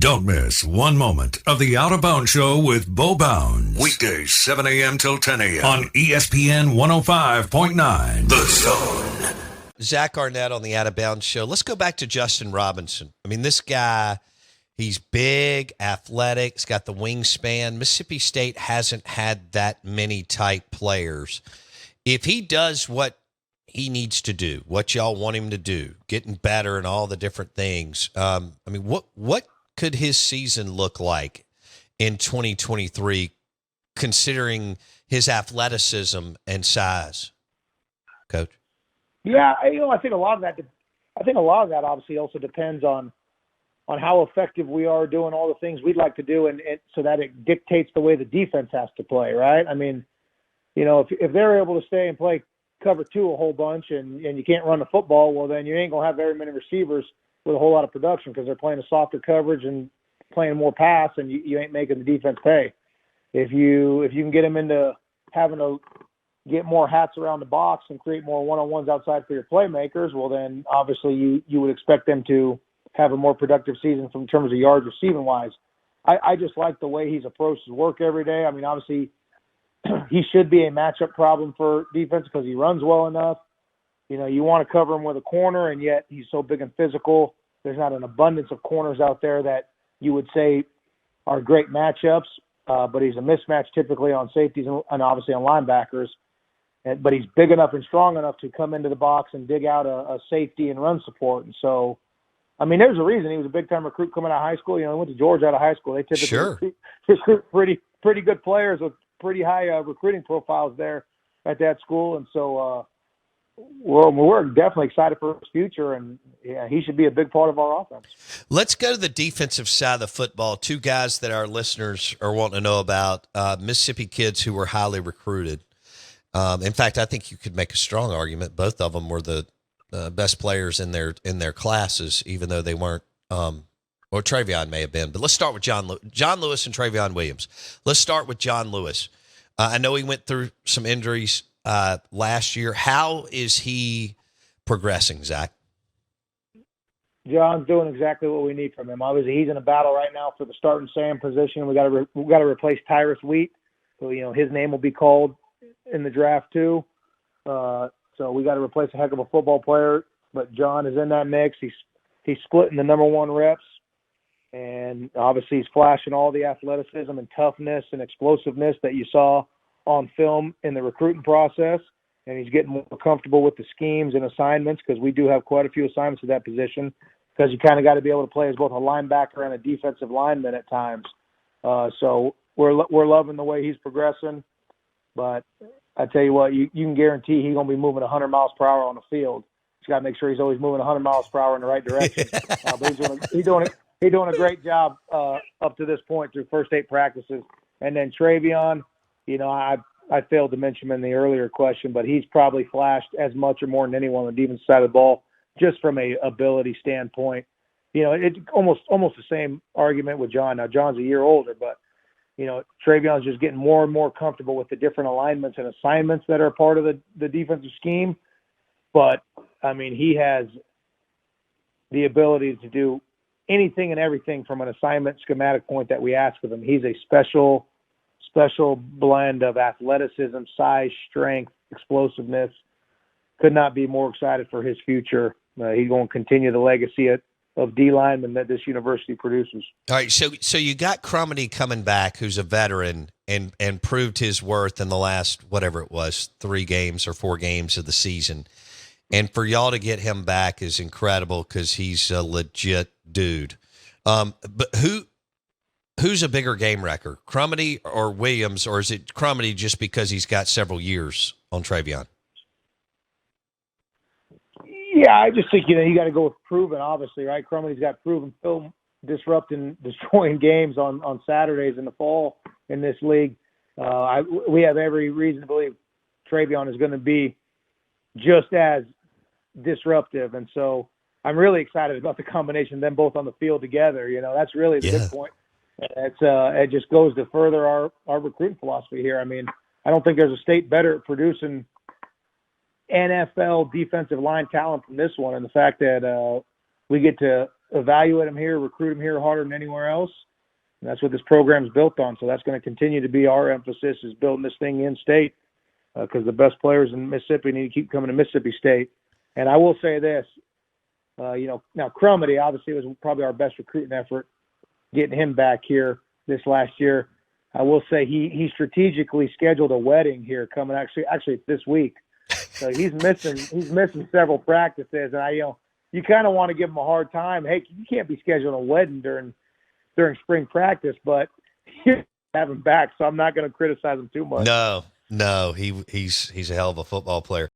Don't miss one moment of the Out of Bounds Show with Bo Bounds. Weekdays, 7 a.m. till 10 a.m. on ESPN 105.9. The Zone. Zach Arnett on the Out of Bounds Show. Let's go back to Justin Robinson. I mean, this guy, he's big, athletic, he's got the wingspan. Mississippi State hasn't had that many type players. If he does what he needs to do, what y'all want him to do, getting better and all the different things, I mean, what could his season look like in 2023, considering his athleticism and size, Coach? Yeah, I think a lot of that obviously also depends on how effective we are doing all the things we'd like to do, and so that it dictates the way the defense has to play, right? I mean, if they're able to stay and play cover two a whole bunch and you can't run the football, well, then you ain't going to have very many receivers with a whole lot of production because they're playing a softer coverage and playing more pass, and you ain't making the defense pay. If you can get them into having to get more hats around the box and create more one-on-ones outside for your playmakers, well, then obviously you would expect them to have a more productive season from terms of yards receiving-wise. I just like the way he's approached his work every day. I mean, obviously, he should be a matchup problem for defense because he runs well enough. You want to cover him with a corner, and yet he's so big and physical. There's not an abundance of corners out there that you would say are great matchups, but he's a mismatch typically on safeties and obviously on linebackers. But he's big enough and strong enough to come into the box and dig out a safety and run support. And so, I mean, there's a reason he was a big-time recruit coming out of high school. He went to Georgia out of high school. They typically recruit pretty good players with pretty high recruiting profiles there at that school. And so we're definitely excited for his future, and he should be a big part of our offense. Let's go to the defensive side of the football. Two guys that our listeners are wanting to know about, Mississippi kids who were highly recruited. In fact, I think you could make a strong argument. Both of them were the best players in their classes, even though they weren't. Or Travion may have been. But let's start with John Lewis and Travion Williams. Let's start with John Lewis. I know he went through some injuries last year. How is he progressing, Zach? John's doing exactly what we need from him. Obviously, he's in a battle right now for the starting Sam position. We got to replace Tyrus Wheat, so his name will be called in the draft too. So we got to replace a heck of a football player, but John is in that mix. He's splitting the number one reps, and obviously he's flashing all the athleticism and toughness and explosiveness that you saw on film in the recruiting process, and he's getting more comfortable with the schemes and assignments because we do have quite a few assignments at that position because you kind of got to be able to play as both a linebacker and a defensive lineman at times. So we're loving the way he's progressing. But I tell you what, you can guarantee he's going to be moving 100 miles per hour on the field. He's got to make sure he's always moving 100 miles per hour in the right direction. But he's doing a great job up to this point through first 8 practices. And then Travion, I failed to mention him in the earlier question, but he's probably flashed as much or more than anyone on the defensive side of the ball, just from a ability standpoint. It's almost the same argument with John. Now John's a year older, but Travion's just getting more and more comfortable with the different alignments and assignments that are part of the defensive scheme. But, I mean, he has the ability to do anything and everything from an assignment schematic point that we ask of him. He's a special blend of athleticism, size, strength, explosiveness. Could not be more excited for his future. He's going to continue the legacy of D linemen that this university produces. All right, so you got Crumity coming back, who's a veteran and proved his worth in the last, whatever it was, 3 games or 4 games of the season. And for y'all to get him back is incredible because he's a legit dude. But who's a bigger game wrecker, Crumity or Williams, or is it Crumity just because he's got several years on Travion? Yeah, I just think, you got to go with proven, obviously, right? Crumity's got proven film disrupting, destroying games on Saturdays in the fall in this league. We have every reason to believe Travion is going to be just as disruptive. And so I'm really excited about the combination of them both on the field together. That's really the big point. It just goes to further our recruiting philosophy here. I mean, I don't think there's a state better at producing NFL defensive line talent from this one, and the fact that we get to evaluate him here, recruit him here harder than anywhere else. And that's what this program's built on. So that's going to continue to be our emphasis, is building this thing in state, because the best players in Mississippi need to keep coming to Mississippi State. And I will say this, now Crumity obviously was probably our best recruiting effort, getting him back here this last year. I will say he strategically scheduled a wedding here coming actually this week. So he's missing several practices, and you kind of want to give him a hard time. Hey, you can't be scheduling a wedding during spring practice, but you have him back, so I'm not going to criticize him too much. No, he's a hell of a football player.